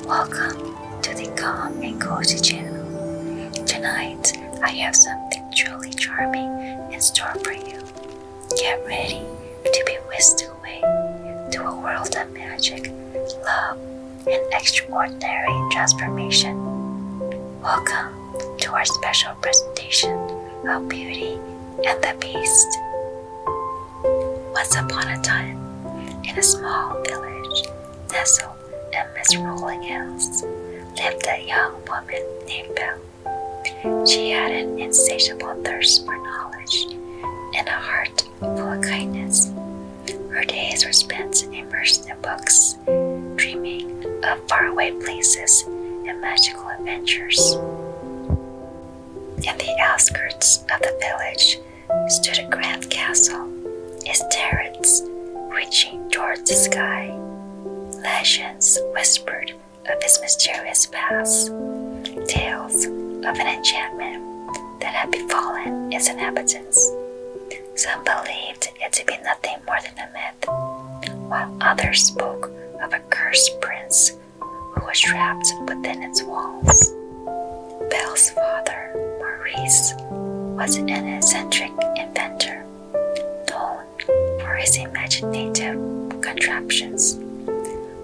Welcome to the Calm and Cozy channel. Tonight, I have something truly charming in store for you. Get ready to be whisked away to a world of magic, love, and extraordinary transformation. Welcome to our special presentation of Beauty and the Beast. Once upon a time, in a small village nestled amidst rolling hills, lived a young woman named Belle. She had an insatiable thirst for knowledge and a heart full of kindness. Her days were spent immersed in books, dreaming of faraway places and magical adventures. In the outskirts of the village stood a grand castle, its turrets reaching towards the sky. Legends whispered of its mysterious past, tales of an enchantment that had befallen its inhabitants. Some believed it to be nothing more than a myth, while others spoke of a cursed prince who was trapped within its walls. Belle's father, Maurice, was an eccentric inventor, known for his imaginative contraptions.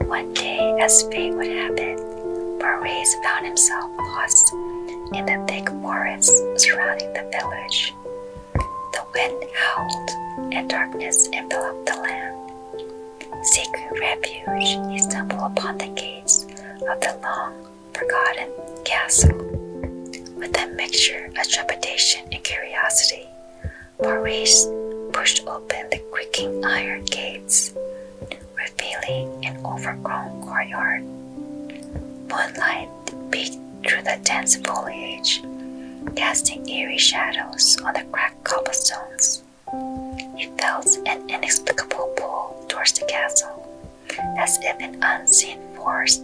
One day, as fate would have it, Maurice found himself lost in the thick forest surrounding the village. The wind howled and darkness enveloped the land. Seeking refuge, he stumbled upon the gates of the long-forgotten castle. With a mixture of trepidation and curiosity, Maurice pushed open the creaking iron gates, revealing an overgrown courtyard. Moonlight beat through the dense foliage, casting eerie shadows on the cracked cobblestones. He felt an inexplicable pull towards the castle, as if an unseen force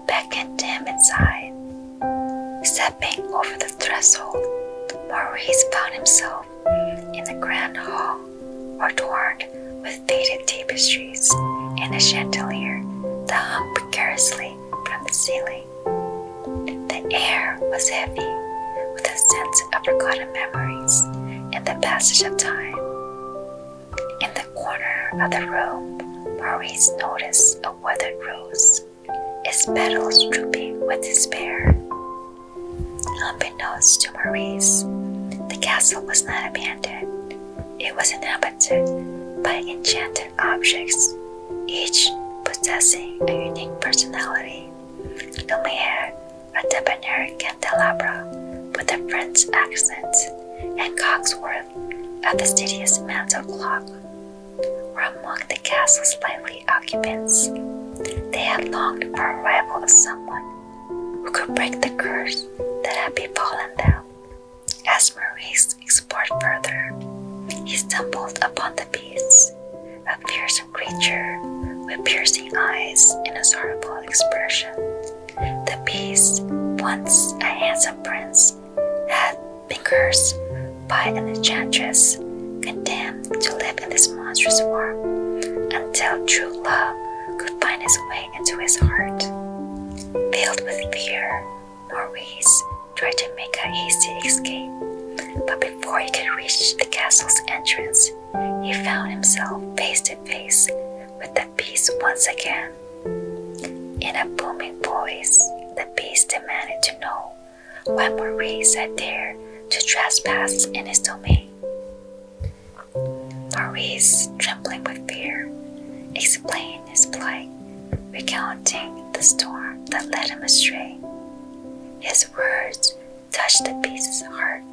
beckoned him inside. Stepping over the threshold, Maurice found himself in the grand hall, adorned with faded tapestries and a chandelier that hung precariously from the ceiling. The air was heavy with a sense of forgotten memories and the passage of time. In the corner of the room, Maurice noticed a withered rose, its petals drooping with despair. Unbeknownst to Maurice, the castle was not abandoned. It was inhabited by enchanted objects, each possessing a unique personality. Lumiere, a debonair candelabra with a French accent, and Cogsworth, a fastidious mantel clock, were among the castle's lively occupants. They had longed for the arrival of someone who could break the curse that had befallen them. As Maurice explored further, he stumbled upon the beast, a fearsome creature with piercing eyes and a sorrowful expression. The beast, once a handsome prince, had been cursed by an enchantress, condemned to live in this monstrous form until true love could find its way into his heart. Filled with fear, Maurice tried to make a hasty escape, but before he could reach the castle's entrance, he found himself face to face with the beast once again. In a booming voice, the beast demanded to know why Maurice had dared to trespass in his domain. Maurice, trembling with fear, explained his plight, recounting the storm that led him astray. His words touched the beast's heart,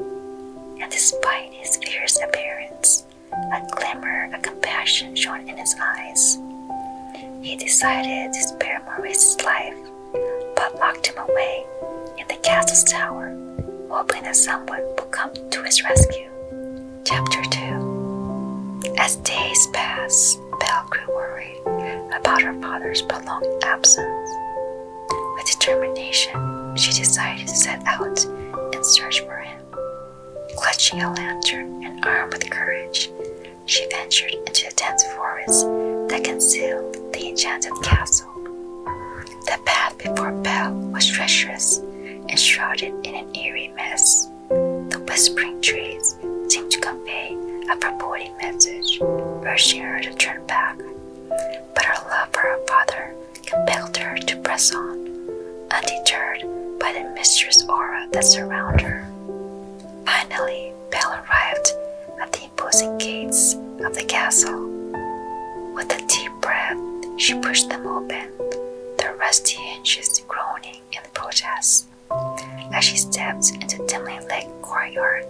and despite his fierce appearance, a glimmer of compassion shone in his eyes. He decided to spare Maurice's life, but locked him away in the castle's tower, hoping that someone would come to his rescue. Chapter 2. As days passed, Belle grew worried about her father's prolonged absence. With determination, she decided to set out in search for him. Clutching a lantern and armed with courage, she ventured into the dense forest that concealed the enchanted castle. The path before Belle was treacherous and shrouded in an eerie mist. The whispering trees seemed to convey a foreboding message, urging her to turn back. But her love for her father compelled her to press on, undeterred by the mysterious aura that surrounded her. Finally, Belle arrived at the imposing gates of the castle. With a deep breath, she pushed them open, the rusty hinges groaning in protest. As she stepped into the dimly lit courtyard,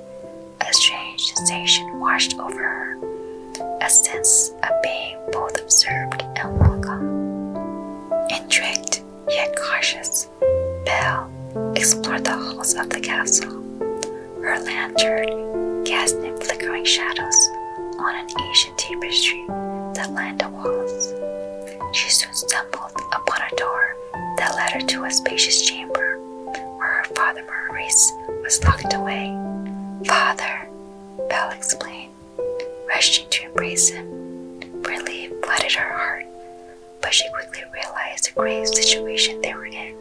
a strange sensation washed over her, a sense of being both observed and welcome. Intrigued, yet cautious, Belle explored the halls of the castle, her lantern casting flickering shadows on an ancient tapestry that lined the walls. She soon stumbled upon a door that led her to a spacious chamber where her father Maurice was locked away. "Father," Belle explained, rushing to embrace him. Relief flooded her heart, but she quickly realized the grave situation they were in.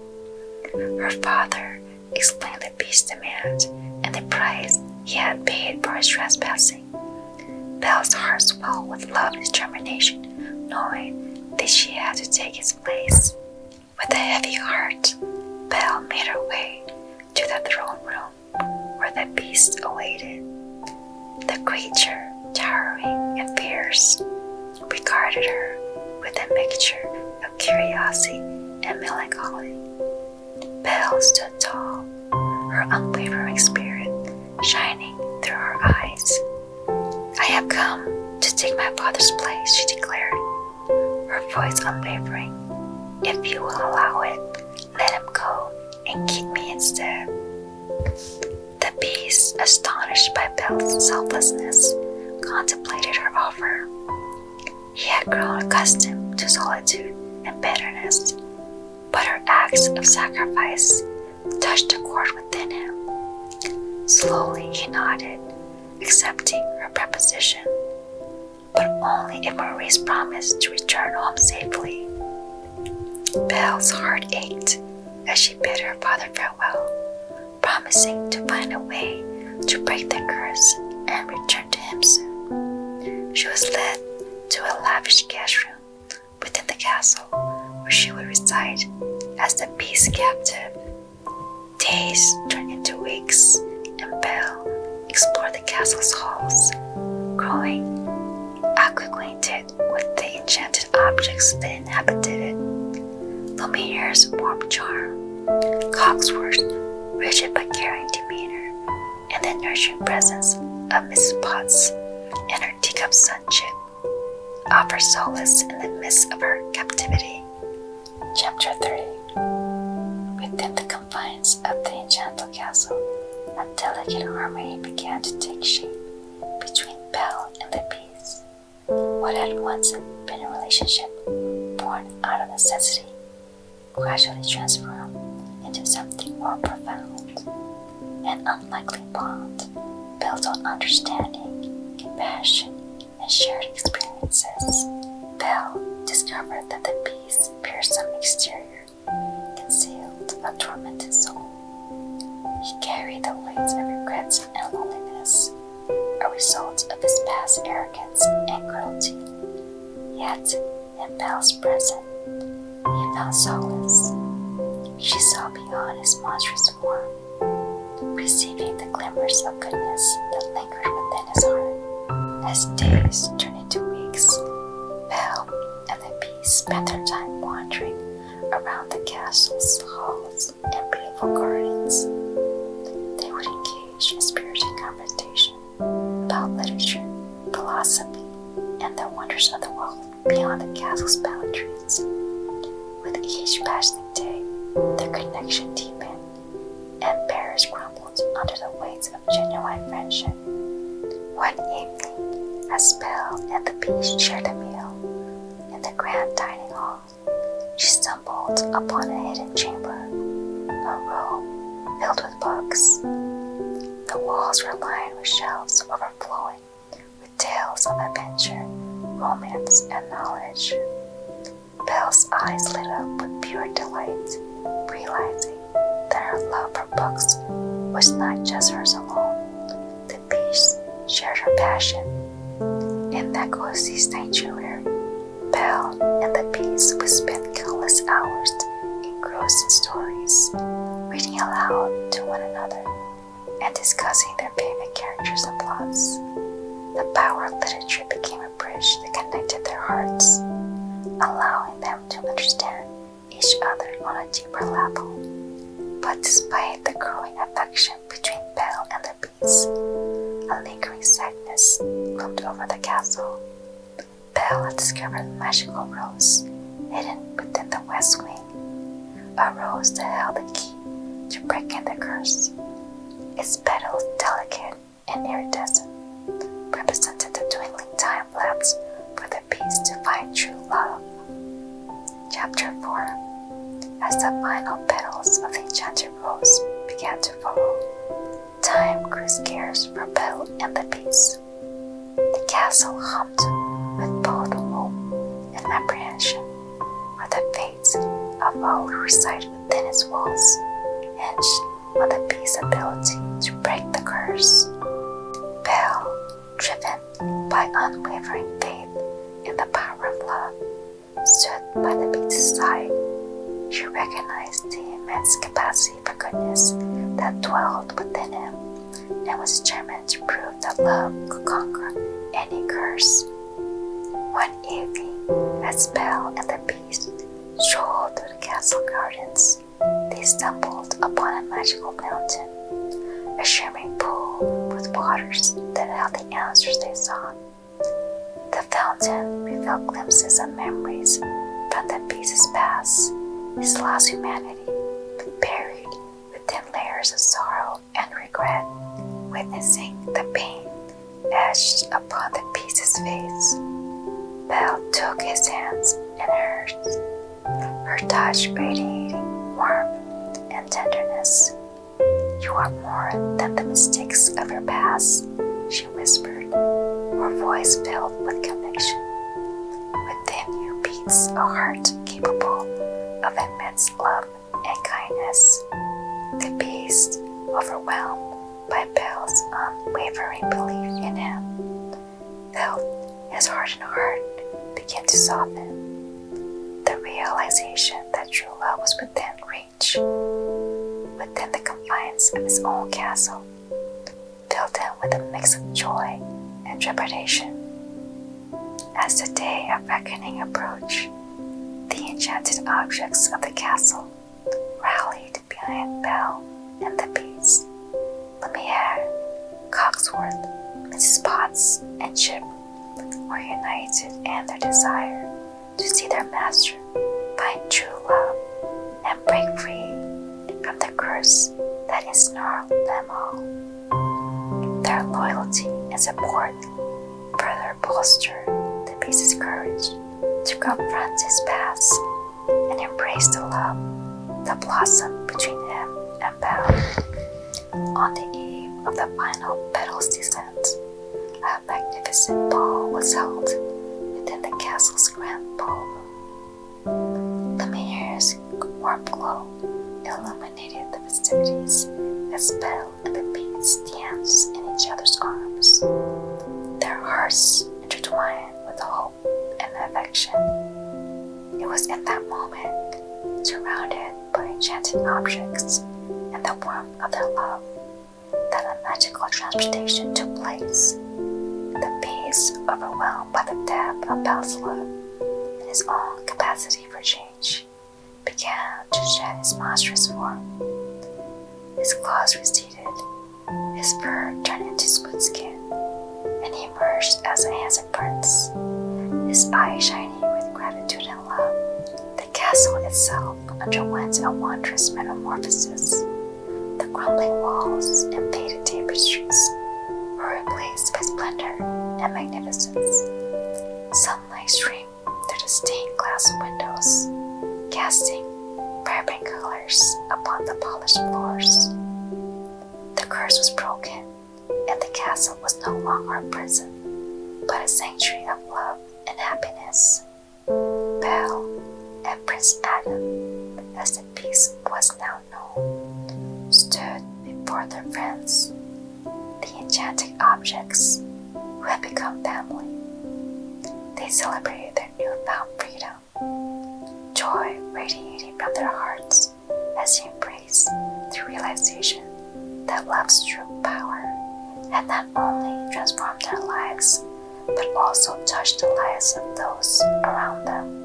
Her father explained the beast's demand and the price he had paid for his trespassing. Belle's heart swelled with love and determination, knowing that she had to take his place. With a heavy heart, Belle made her way to the throne room where the beast awaited. The creature, towering and fierce, regarded her with a mixture of curiosity and melancholy. Belle stood tall, her unwavering spirit shining through her eyes. "I have come to take my father's place," she declared, her voice unwavering. "If you will allow it, let him go and keep me instead." The beast, astonished by Belle's selflessness, contemplated her offer. He had grown accustomed to solitude and bitterness, but her acts of sacrifice touched a chord within him. Slowly he nodded, accepting her proposition, but only if Maurice promised to return home safely. Belle's heart ached as she bid her father farewell, promising to find a way to break the curse and return to him soon. She was led to a lavish guest room within the castle where she would reside as the beast's captive. Days turned into weeks, and Belle explored the castle's halls, growing acquainted with the enchanted objects that inhabited it. Lumiere's warm charm, Cogsworth's rigid but caring demeanor, and the nurturing presence of Mrs. Potts and her teacup sonship offer solace in the midst of her captivity. Chapter 3. Within the confines of the enchanted castle, a delicate harmony began to take shape between Belle and the beast. What had once been a relationship born out of necessity gradually transformed into something more profound, an unlikely bond built on understanding, compassion, and shared experiences. Belle discovered that the beast's fearsome exterior concealed a tormented soul. He carried the weights of regrets and loneliness, a result of his past arrogance and cruelty. Yet, in Belle's presence, he found solace. She saw beyond his monstrous form, receiving the glimmers of goodness that lingered within his heart. As days turned into weeks, Belle and the beast spent their time wandering around the castle's halls and beautiful gardens. They would engage in spirited conversation about literature, philosophy, and the wonders of the world beyond the castle's boundaries. With each passing day, their connection deepened, and barriers crumbled under the weight of genuine friendship. One evening, as Belle and the beast shared a meal in the grand dining hall, she stumbled upon a hidden chamber, a room filled with books. The walls were lined with shelves overflowing with tales of adventure, romance, and knowledge. Belle's eyes lit up with pure delight, realizing that her love for books was not just hers alone. The beast shared her passion. In that cozy sanctuary, Belle and the beast would spend countless hours engrossed in stories, reading aloud to one another, and discussing their favorite characters and plots. The power of literature became a bridge that connected their hearts, allowing them to understand each other on a deeper level. But despite the growing affection between Belle and the beast, a lingering sadness loomed over the castle. Belle had discovered a magical rose hidden within the west wing, a rose that held the key to breaking the curse. Its petals, delicate and iridescent, represented the dwindling time left for the beast to find true love. Chapter 4. As the final petals of the enchanted rose began to fall, time grew scarce for Belle and the beast. The castle hummed with both hope and apprehension, for the fate of all who resided within its walls hinged on the beast's ability to break the curse. Belle, driven by unwavering faith in the power of love, stood by the beast's side. She recognized the immense capacity for goodness that dwelled within him and was determined to prove that love could conquer any curse. One evening, as Belle and the beast strolled through the castle gardens, they stumbled upon a magical fountain, a shimmering pool with waters that held the answers they sought. The fountain revealed glimpses of memories from the beast's past, his lost humanity, buried within layers of sorrow and regret. Witnessing the pain etched upon the beast's face, Belle took his hands in hers, her touch radiating warmth and tenderness. "You are more than the mistakes of your past," she whispered, her voice filled with conviction. "Within you beats a heart capable of immense love and kindness." The beast, overwhelmed by Belle's unwavering belief in him, felt his hardened heart begin to soften. The realization that true love was within reach, within the confines of his own castle, filled him with a mix of joy and trepidation. As the day of reckoning approached, the enchanted objects of the castle rallied behind Belle and the beast. Lumiere, Cogsworth, Mrs. Potts, and Chip were united in their desire to see their master find true love and break free from the curse that ensnarled them all. Their loyalty and support further bolstered the beast's courage to confront his past and embrace the love that blossomed between him and Belle. On the eve of the final petal's descent, a magnificent ball was held within the castle's grand ballroom. Lumiere's warm glow illuminated the festivities as Belle and the beast danced in each other's arms, their hearts intertwined with hope and affection. It was in that moment, surrounded by enchanted objects and the warmth of their love, that a magical transmutation took place. The beast, overwhelmed by the depth of Belle's love and his own capacity for change, began to shed his monstrous form. His claws receded, his fur turned into smooth skin, and he emerged as a handsome prince, his eyes shining with gratitude and love. The castle itself underwent a wondrous metamorphosis. The crumbling walls and faded tapestries were replaced by splendor and magnificence. Sunlight streamed through the stained glass windows, casting vibrant colors upon the polished floors. The curse was broken, and the castle was no longer a prison, but a sanctuary of love and happiness. Belle, Prince Adam, as the beast was now known, stood before their friends, the enchanted objects who had become family. They celebrated their newfound freedom, joy radiating from their hearts as they embraced the realization that love's true power had not only transformed their lives, but also touched the lives of those around them.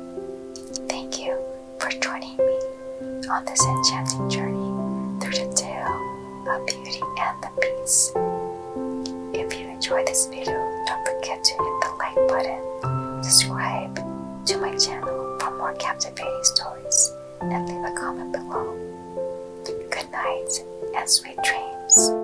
Thank you for joining me on this enchanting journey through the tale of Beauty and the Beast. If you enjoyed this video, don't forget to hit the like button, subscribe to my channel for more captivating stories, and leave a comment below. Good night and sweet dreams.